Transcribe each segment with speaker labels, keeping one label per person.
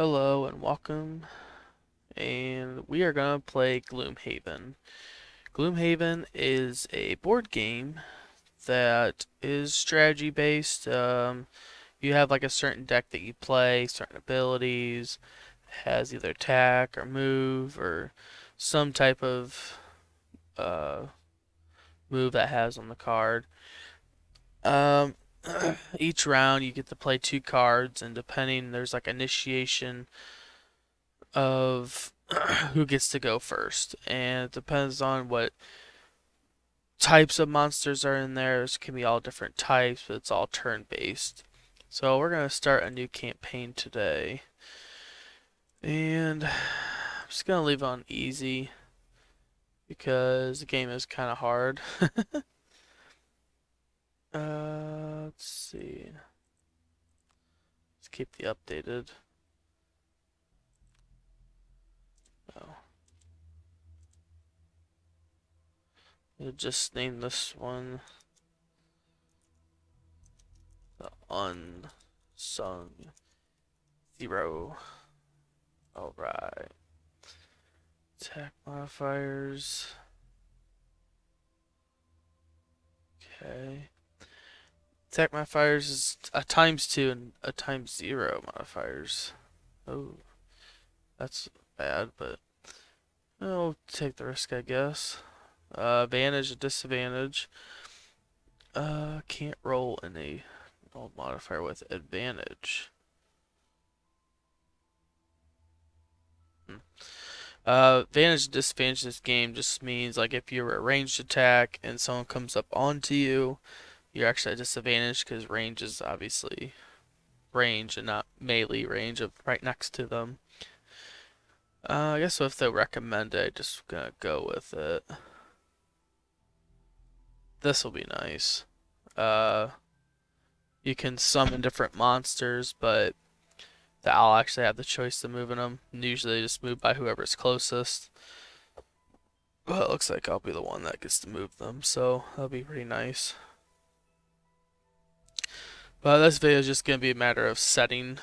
Speaker 1: Hello and welcome, and we are gonna play Gloomhaven. Gloomhaven is a board game that is strategy based. You have like a certain deck that you play, certain abilities, has either attack or move or some type of uh, move that has on the card. Um, each round you get to play two cards, and depending, there's like initiation of who gets to go first, and it depends on what types of monsters are in there. It can be all different types, but it's all turn based. So we're gonna start a new campaign today, and I'm just gonna leave on easy because the game is kind of hard. Let's see. Let's keep the updated. Oh, we'll just name this one the Unsung Zero. Alright. Attack modifiers. Okay. Attack modifiers is a times 2 and a times 0 modifiers. Oh, that's bad, but I'll take the risk, I guess. Advantage and disadvantage. Can't roll in a roll modifier with advantage. Hmm. Advantage and disadvantage in this game just means like if you're a ranged attack and someone comes up onto you, you're actually at disadvantage because range is obviously range and not melee range of right next to them. I guess if they recommend it, just gonna go with it. This will be nice. Uh, you can summon different monsters, but I'll actually have the choice of moving them. And usually they just move by whoever's closest. But it looks like I'll be the one that gets to move them, so that'll be pretty nice. But this video is just gonna be a matter of setting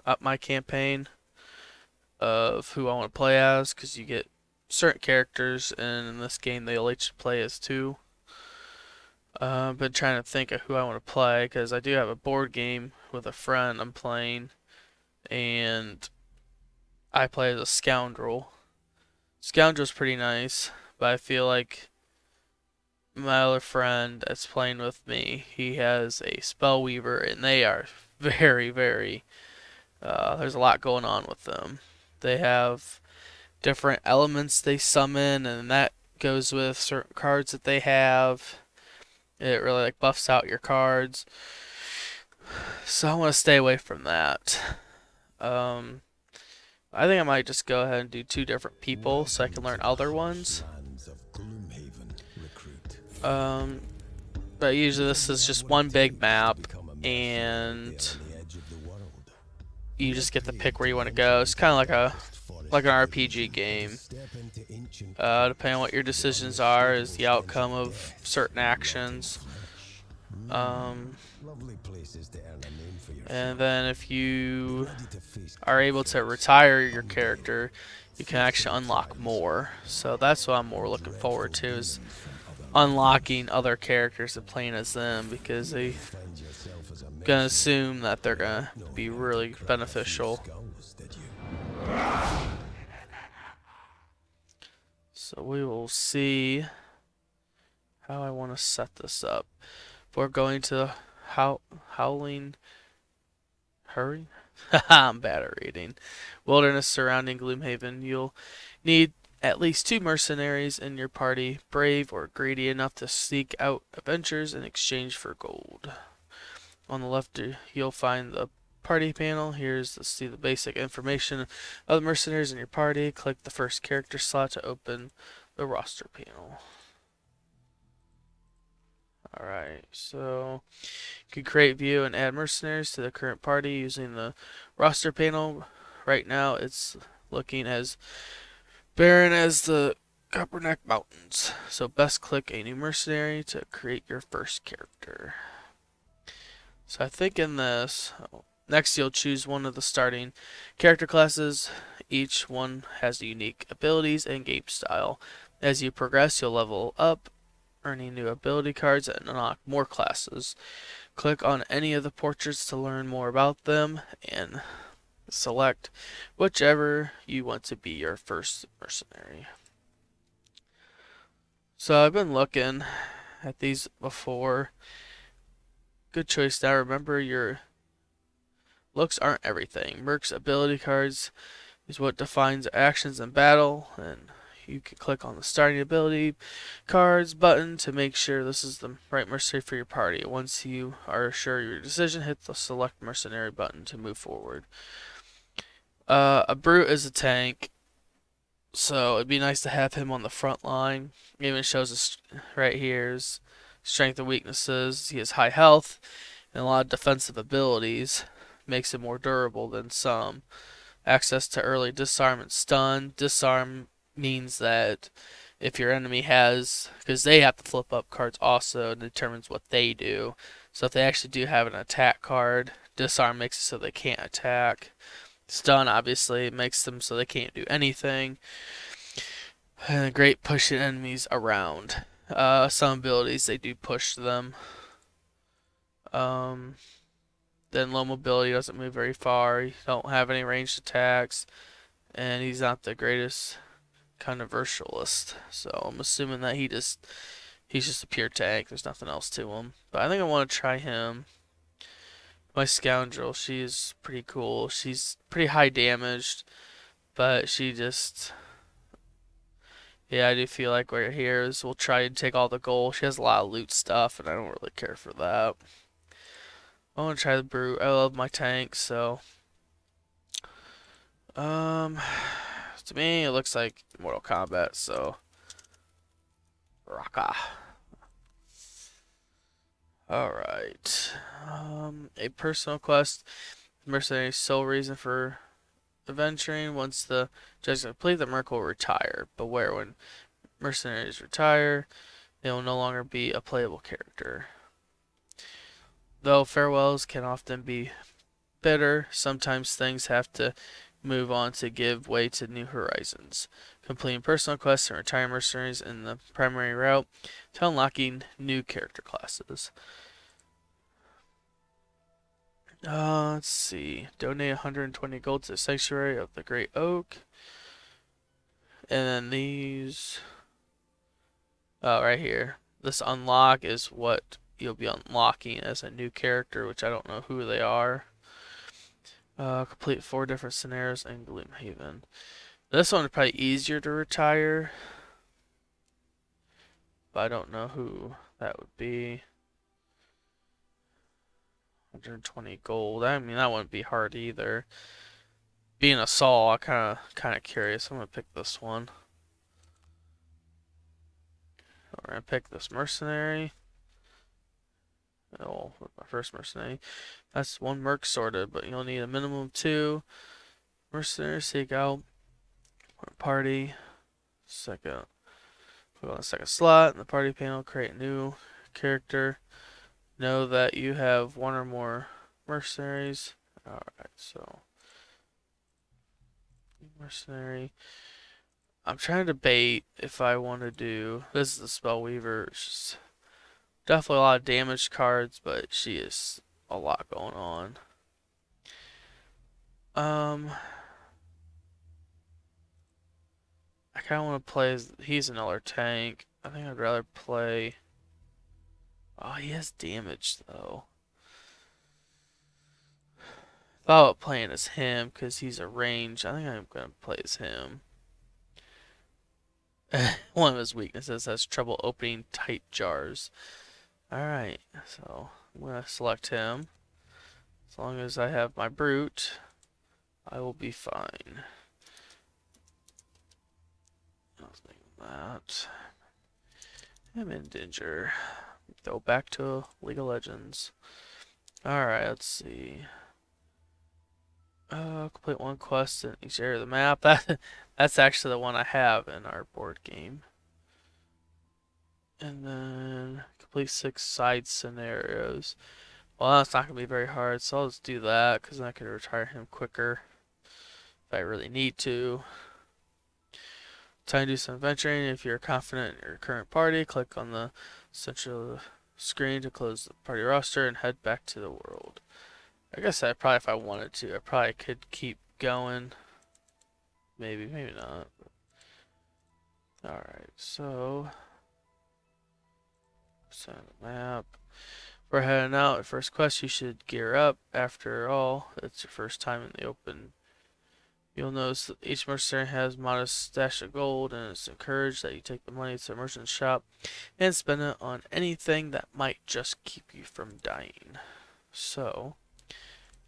Speaker 1: up my campaign of who I want to play as, because you get certain characters, and in this game they'll let you play as two. I've been trying to think of who I want to play because I do have a board game with a friend I'm playing, and I play as a scoundrel. Scoundrel's pretty nice, but I feel like my other friend that's playing with me, he has a spellweaver, and they are very. There's a lot going on with them. They have different elements they summon, and that goes with certain cards that they have. It really like buffs out your cards. So I want to stay away from that. Um, I think I might just go ahead and do two different people so I can learn other ones. Um, but usually this is just one big map, and you just get to pick where you want to go. It's kind of like an RPG game. Depending on what your decisions are, is the outcome of certain actions. Um, and then if you are able to retire your character, you can actually unlock more. So that's what I'm more looking forward to, is unlocking other characters and playing as them, because they gonna assume that they're gonna be really beneficial. So we will see how I want to set this up. We're going to Howling Hurry. I'm bad at reading. Wilderness surrounding Gloomhaven. You'll need at least two mercenaries in your party, brave or greedy enough to seek out adventures in exchange for gold. On the left, you'll find the party panel. Here's to see the basic information of the mercenaries in your party. Click the first character slot to open the roster panel. Alright, so you can create, view, and add mercenaries to the current party using the roster panel. Right now it's looking as barren as the Copperneck Mountains. So best click a new mercenary to create your first character. So I think in this, Next, you'll choose one of the starting character classes. Each one has unique abilities and game style. As you progress, you'll level up, earning new ability cards and unlock more classes. Click on any of the portraits to learn more about them and select whichever you want to be your first mercenary. So I've been looking at these before. Good choice. Now remember, your looks aren't everything. Merc's ability cards is what defines actions in battle, and you can click on the starting ability cards button to make sure this is the right mercenary for your party. Once you are sure of your decision, hit the select mercenary button to move forward. A brute is a tank, so it'd be nice to have him on the front line. It even shows us right here his strength and weaknesses. He has high health and a lot of defensive abilities, makes him more durable than some. Access to early disarm and stun. Disarm means that if your enemy has, because they have to flip up cards also, and determines what they do. So if they actually do have an attack card, disarm makes it so they can't attack. Stun obviously makes them so they can't do anything. And great pushing enemies around. Some abilities they do push them. Um, then low mobility, doesn't move very far. You don't have any ranged attacks, and he's not the greatest controversialist. So I'm assuming that he's just a pure tank. There's nothing else to him. But I think I want to try him. My scoundrel, she's pretty cool. She's pretty high damaged, but she just, yeah, I do feel like we're here is we'll try and take all the gold. She has a lot of loot stuff, and I don't really care for that. I want to try the brute. I love my tanks, so um, to me it looks like Mortal Kombat. So Raka. All right. A personal quest. Mercenary's sole reason for adventuring. Once the judge complete, the merc will retire. Beware, when mercenaries retire, they will no longer be a playable character. Though farewells can often be bitter, sometimes things have to move on to give way to new horizons. Completing personal quests and retiring mercenaries in the primary route to unlocking new character classes. Let's see. Donate 120 gold to the Sanctuary of the Great Oak. And then these. Oh, right here. This unlock is what you'll be unlocking as a new character, which I don't know who they are. Complete 4 different scenarios in Gloomhaven. This one is probably easier to retire, but I don't know who that would be. 120 gold. I mean, that wouldn't be hard either. Being a Saul, I'm kind of curious. I'm gonna pick this one. We're gonna pick this mercenary. Oh, my first mercenary. That's 1 merc sorted, but you'll need a minimum of 2 mercenaries. Seek out party. Second. Put on the second slot in the party panel. Create a new character. Know that you have 1 or more mercenaries. Alright, so mercenary. I'm trying to debate if I want to do. This is the Spell Weaver. It's just definitely a lot of damage cards, but she is a lot going on. I kind of want to play as. He's another tank. I think I'd rather play. Oh, he has damage though. Thought about playing as him because he's a range. I think I'm gonna play as him. One of his weaknesses has trouble opening tight jars. Alright, so I'm gonna select him. As long as I have my brute, I will be fine. I was thinking that. I'm in danger. Go back to League of Legends. Alright, let's see. Complete 1 quest in each area of the map. That's actually the one I have in our board game. And then complete 6 side scenarios. Well, that's not gonna be very hard, so I'll just do that because then I can retire him quicker if I really need to. Time to do some adventuring. If you're confident in your current party, click on the central screen to close the party roster and head back to the world. I guess I probably, if I wanted to, I probably could keep going. Maybe, maybe not. Alright, so set a map. We're heading out. First quest, you should gear up. After all, it's your first time in the open. You'll notice that each mercenary has modest stash of gold, and it's encouraged that you take the money to the merchant's shop and spend it on anything that might just keep you from dying. So,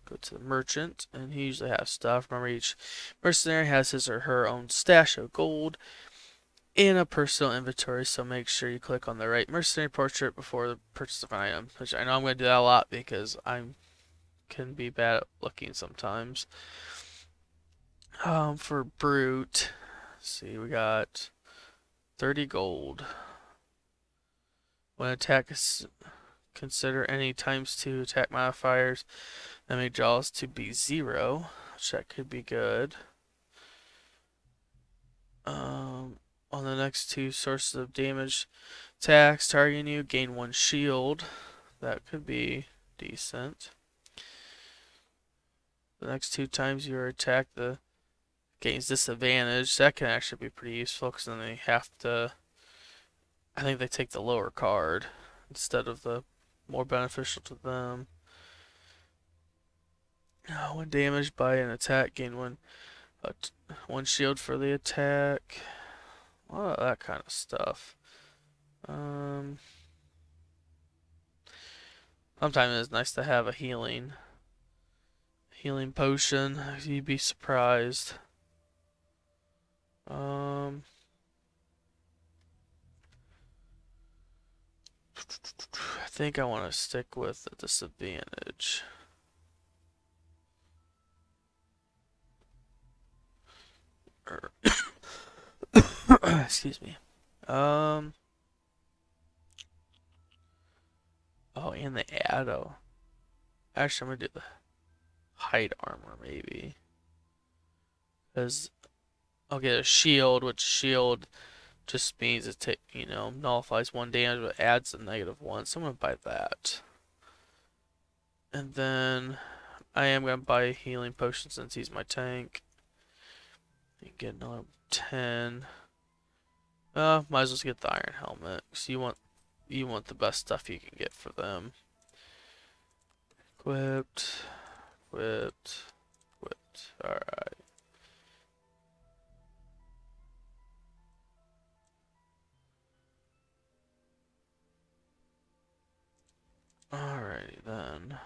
Speaker 1: go to the merchant, and he usually has stuff. Remember, each mercenary has his or her own stash of gold in a personal inventory, so make sure you click on the right mercenary portrait before the purchase of an item. Which I know I'm going to do that a lot because I can be bad at looking sometimes. For brute, let's see, we got 30 gold. When attack is consider any ×2 attack modifiers that make jaws to be 0, which that could be good. On the next two sources of damage attacks targeting you, gain 1 shield. That could be decent. The next 2 times you are attacked, the gains disadvantage. That can actually be pretty useful because then they have to. I think they take the lower card instead of the more beneficial to them. When damaged by an attack, gain 1 shield for the attack. Well, that kind of stuff. Sometimes it's nice to have a healing potion. You'd be surprised. I think I want to stick with the disadvantage. Excuse me. Oh, and the Addo. Actually, I'm gonna do the hide armor maybe, because I'll get a shield, which shield just means it nullifies 1 damage but adds a -1. So I'm gonna buy that, and then I am gonna buy a healing potion since he's my tank. And get another 10. Might as well get the iron helmet. So you want the best stuff you can get for them. Equipped, equipped, equipped. Alright. Alrighty then.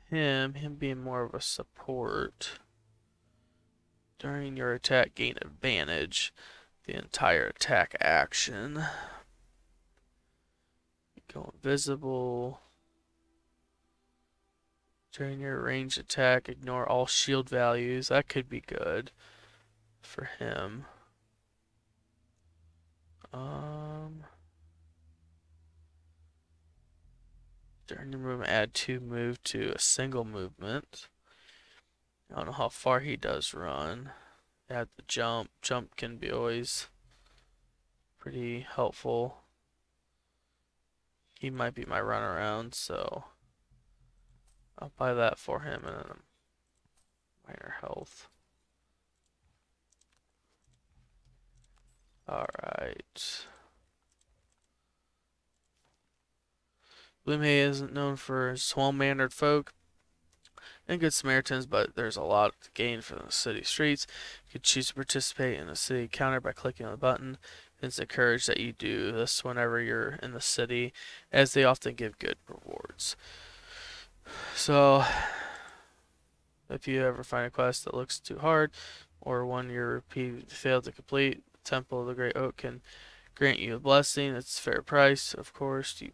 Speaker 1: Him being more of a support. During your attack, gain advantage. The entire attack action. Go invisible. During your ranged attack, ignore all shield values. That could be good for him. During your movement, add 2 move to a single movement. I don't know how far he does run. Add the jump. Jump can be always pretty helpful. He might be my runaround, so I'll buy that for him and then minor health. Alright. Gloomhaven isn't known for its well-mannered folk and good Samaritans, but there's a lot to gain from the city streets. You can choose to participate in a city encounter by clicking on the button. It's encouraged that you do this whenever you're in the city, as they often give good rewards. So, if you ever find a quest that looks too hard, or one you failed to complete, the Temple of the Great Oak can grant you a blessing. It's a fair price, of course. You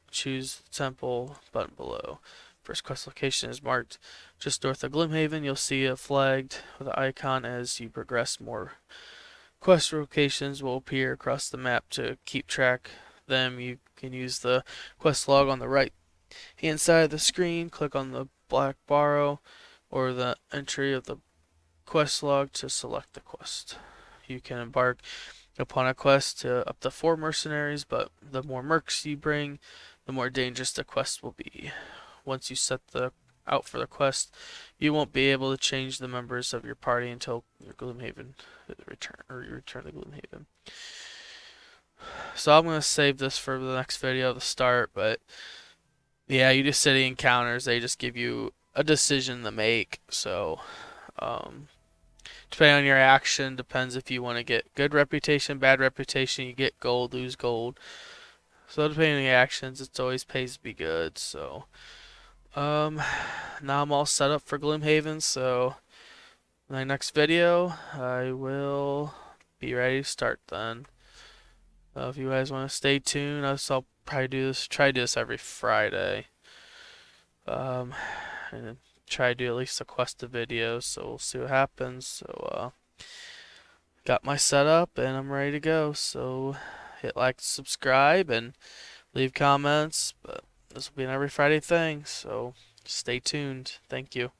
Speaker 1: choose the temple button below. First quest location is marked just north of Gloomhaven. You'll see it flagged with an icon. As you progress, more quest locations will appear across the map. To keep track of them, you can use the quest log on the right hand side of the screen, click on the black barrow or the entry of the quest log to select the quest. You can embark upon a quest to up to 4 mercenaries, but the more mercs you bring, the more dangerous the quest will be. Once you set the out for the quest, you won't be able to change the members of your party until your Gloomhaven return or you return to Gloomhaven. So I'm gonna save this for the next video to start, but yeah, you do city encounters. They just give you a decision to make. So depending on your action, depends if you want to get good reputation, bad reputation. You get gold, lose gold. So depending on your actions, it always pays to be good. So now I'm all set up for Gloomhaven. So in my next video, I will be ready to start then. If you guys want to stay tuned, I'll probably try to do this every Friday. And try to do at least a quest of videos, so we'll see what happens. So, got my setup and I'm ready to go. So, hit like, subscribe, and leave comments. But this will be an every Friday thing, so stay tuned. Thank you.